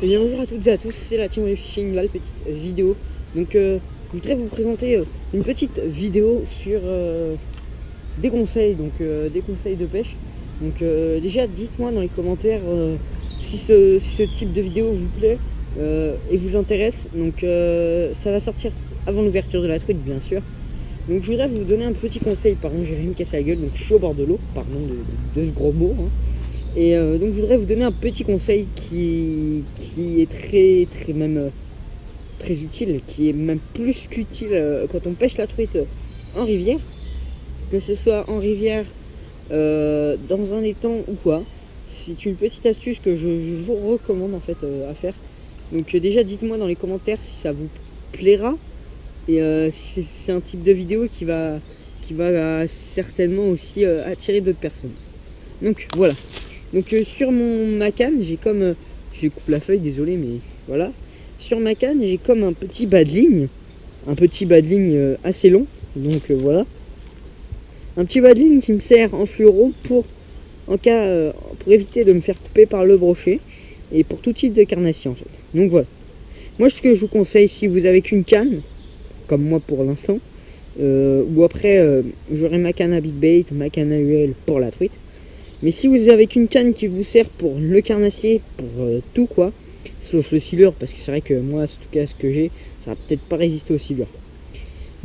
Et bien bonjour à toutes et à tous, c'est la team Fishing, la petite vidéo. Donc je voudrais vous présenter une petite vidéo sur des conseils, des conseils de pêche. Donc déjà dites-moi dans les commentaires si ce type de vidéo vous plaît et vous intéresse. Donc ça va sortir avant l'ouverture de la truite bien sûr. Donc je voudrais vous donner un petit conseil, pardon j'ai rien me casser la gueule, donc je suis au bord de l'eau, pardon de ce gros mot. Hein. Et donc je voudrais vous donner un petit conseil qui est très utile, qui est même plus qu'utile quand on pêche la truite en rivière, que ce soit en rivière, dans un étang ou quoi. C'est une petite astuce que je vous recommande en fait à faire. Donc déjà dites-moi dans les commentaires si ça vous plaira et si c'est un type de vidéo qui va certainement aussi attirer d'autres personnes. Donc voilà. Donc sur ma canne, j'ai comme... je coupe la feuille, désolé, mais voilà. Sur ma canne, j'ai comme un petit bas de ligne. Un petit bas de ligne assez long. Donc voilà. Un petit bas de ligne qui me sert en fluoro pour éviter de me faire couper par le brochet. Et pour tout type de carnassier en fait. Donc voilà. Moi ce que je vous conseille, si vous avez qu'une canne, comme moi pour l'instant, ou après j'aurai ma canne à big bait, ma canne à UL pour la truite. Mais si vous avez qu'une canne qui vous sert pour le carnassier, pour tout quoi, sauf le silure, parce que c'est vrai que moi, en tout cas, ce que j'ai, ça va peut-être pas résister au silure.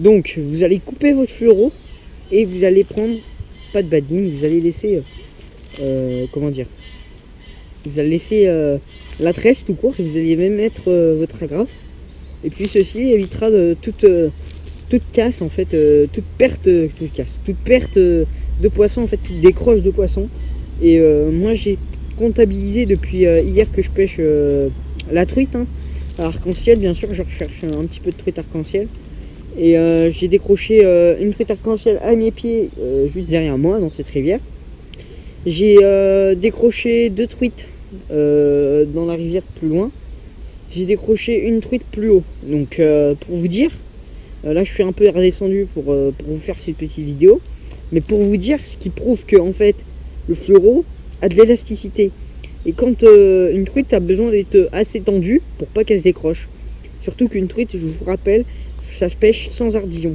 Donc, vous allez couper votre fluoro et vous allez prendre, pas de bading, vous allez laisser, comment dire, vous allez laisser la tresse tout court et vous allez même mettre votre agrafe. Et puis ceci évitera toute casse en fait, toute perte de poisson en fait, toute décroche de poisson. Et moi j'ai comptabilisé depuis hier que je pêche la truite hein, à arc-en-ciel. Bien sûr je recherche un petit peu de truite arc-en-ciel. Et j'ai décroché une truite arc-en-ciel à mes pieds juste derrière moi dans cette rivière. J'ai décroché deux truites dans la rivière plus loin. J'ai décroché une truite plus haut. Donc pour vous dire, là je suis un peu redescendu pour vous faire cette petite vidéo. Mais pour vous dire, ce qui prouve que en fait le fluoro a de l'élasticité. Et quand une truite a besoin d'être assez tendue pour pas qu'elle se décroche. Surtout qu'une truite, je vous rappelle, ça se pêche sans ardillon.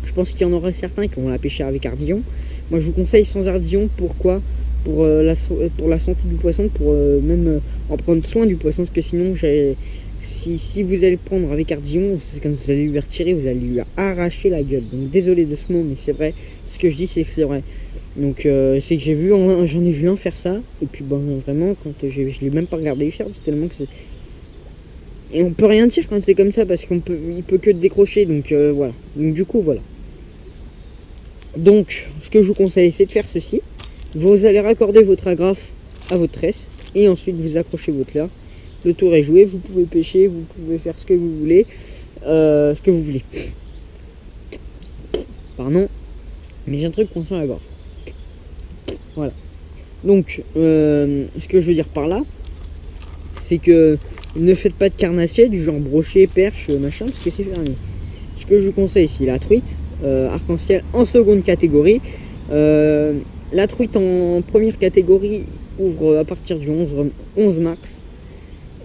Je pense qu'il y en aura certains qui vont la pêcher avec ardillon. Moi je vous conseille sans ardillon. Pourquoi ? Pour la santé du poisson, pour même en prendre soin du poisson. Parce que sinon, si vous allez le prendre avec ardillon, c'est comme vous allez lui retirer, vous allez lui arracher la gueule. Donc désolé de ce mot, mais c'est vrai. Ce que je dis, c'est que c'est vrai. Donc c'est que j'en ai vu un faire ça. Et puis bon, vraiment, quand je l'ai même pas regardé faire, tellement que c'est... Et on peut rien dire quand c'est comme ça, parce il peut que décrocher. Donc voilà. Donc du coup, voilà. Donc, ce que je vous conseille, c'est de faire ceci. Vous allez raccorder votre agrafe à votre tresse. Et ensuite, vous accrochez votre leurre. Le tour est joué. Vous pouvez pêcher, vous pouvez faire ce que vous voulez. Pardon. Mais j'ai un truc coincé à la gorge. Voilà. Donc, ce que je veux dire par là, c'est que ne faites pas de carnassier du genre brochet, perche, machin, parce que c'est fermé. Ce que je vous conseille, c'est la truite, arc-en-ciel en seconde catégorie. La truite en première catégorie ouvre à partir du 11 mars.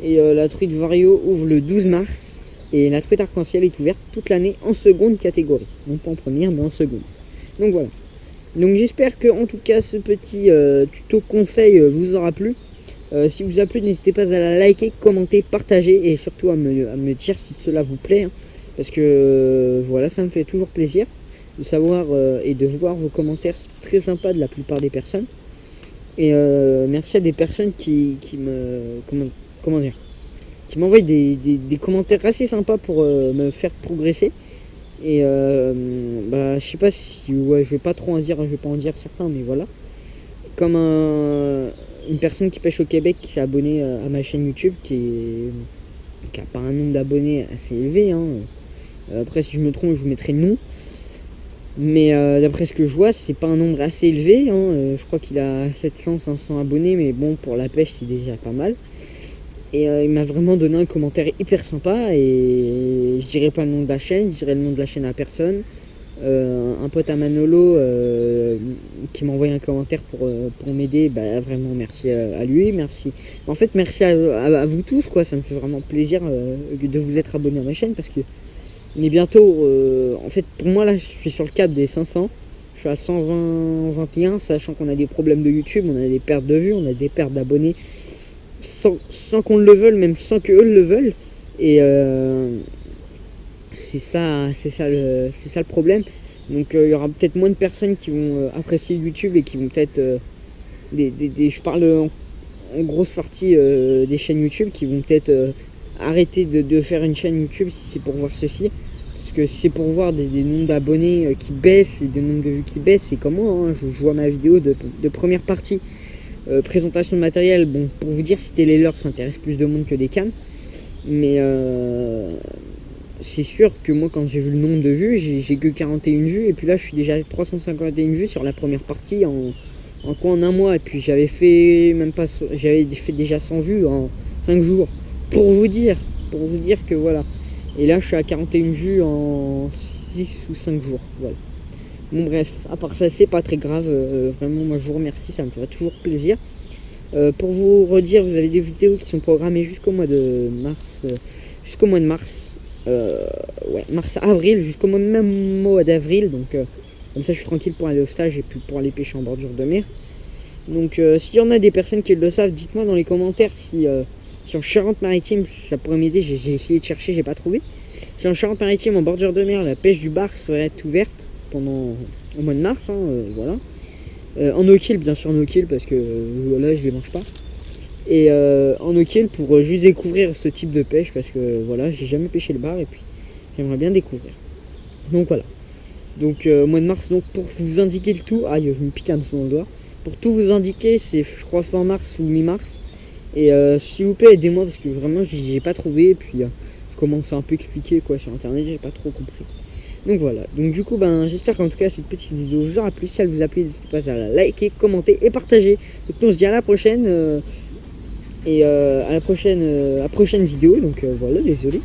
Et la truite vario ouvre le 12 mars. Et la truite arc-en-ciel est ouverte toute l'année en seconde catégorie. Non pas en première, mais en seconde. Donc voilà. Donc j'espère que en tout cas ce petit tuto conseil vous aura plu. Si vous a plu, n'hésitez pas à la liker, commenter, partager et surtout à me dire si cela vous plaît. Hein, parce que voilà, ça me fait toujours plaisir de savoir et de voir vos commentaires très sympas de la plupart des personnes. Et merci à des personnes qui m'envoient des commentaires assez sympas pour me faire progresser. Et je sais pas si je vais pas trop en dire, je vais pas en dire certains, mais voilà. Comme une personne qui pêche au Québec qui s'est abonnée à ma chaîne YouTube, qui a pas un nombre d'abonnés assez élevé. Hein. Après si je me trompe, je vous mettrai le nom. Mais d'après ce que je vois, c'est pas un nombre assez élevé. Hein. Je crois qu'il a 700-500 abonnés, mais bon, pour la pêche, c'est déjà pas mal. Et il m'a vraiment donné un commentaire hyper sympa. Et je dirais pas le nom de la chaîne, je dirais le nom de la chaîne à personne. un pote à Manolo qui m'a envoyé un commentaire pour m'aider, bah vraiment merci à lui, merci. En fait merci à vous tous quoi, ça me fait vraiment plaisir de vous être abonnés à ma chaîne parce que on est bientôt, en fait pour moi là je suis sur le cap des 500, je suis à 120, 21, sachant qu'on a des problèmes de YouTube, on a des pertes de vues, on a des pertes d'abonnés sans qu'on le veuille, même sans qu'eux le veulent. Et c'est ça le problème. Donc il y aura peut-être moins de personnes qui vont apprécier YouTube et qui vont peut-être je parle en grosse partie des chaînes YouTube qui vont peut-être arrêter de faire une chaîne YouTube si c'est pour voir ceci. Parce que si c'est pour voir des nombres d'abonnés qui baissent et des nombres de vues qui baissent, c'est comme moi, hein. Je vois ma vidéo de première partie, présentation de matériel. Bon, pour vous dire, si Téléleur ça intéresse plus de monde que des cannes. Mais c'est sûr que moi quand j'ai vu le nombre de vues, j'ai que 41 vues. Et puis là je suis déjà à 351 vues sur la première partie en un mois. Et puis j'avais fait déjà 100 vues en 5 jours. Pour vous dire que voilà. Et là je suis à 41 vues en 6 ou 5 jours. Voilà. Bon bref, à part ça c'est pas très grave. Vraiment moi je vous remercie, ça me ferait toujours plaisir. Pour vous redire, vous avez des vidéos qui sont programmées jusqu'au mois de mars. Mars-avril, jusqu'au même mois d'avril. Donc comme ça je suis tranquille pour aller au stage et puis pour aller pêcher en bordure de mer. Donc s'il y en a des personnes qui le savent, dites-moi dans les commentaires si en Charente-Maritime ça pourrait m'aider. J'ai essayé de chercher, j'ai pas trouvé. Si en Charente-Maritime en bordure de mer la pêche du bar serait ouverte au mois de mars, hein, voilà. En no-kill, bien sûr no-kill parce que voilà je les mange pas. Et en no-kill pour juste découvrir ce type de pêche parce que voilà j'ai jamais pêché le bar et puis j'aimerais bien découvrir. Donc voilà. Donc mois de mars, donc pour vous indiquer le tout, aïe je me pique un peu dans le doigt. Pour tout vous indiquer, c'est je crois fin mars ou mi-mars. Et s'il vous plaît aidez-moi parce que vraiment j'ai pas trouvé et puis je commence à un peu expliquer quoi sur internet, j'ai pas trop compris. Donc voilà, donc du coup ben j'espère qu'en tout cas cette petite vidéo vous aura plu. Si elle vous a plu, n'hésitez pas à la liker, commenter et partager. Donc nous on se dit à la prochaine à la prochaine vidéo. Donc voilà, désolé.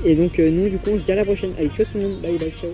Et donc nous du coup on se dit à la prochaine. Allez, ciao tout le monde, bye bye, ciao.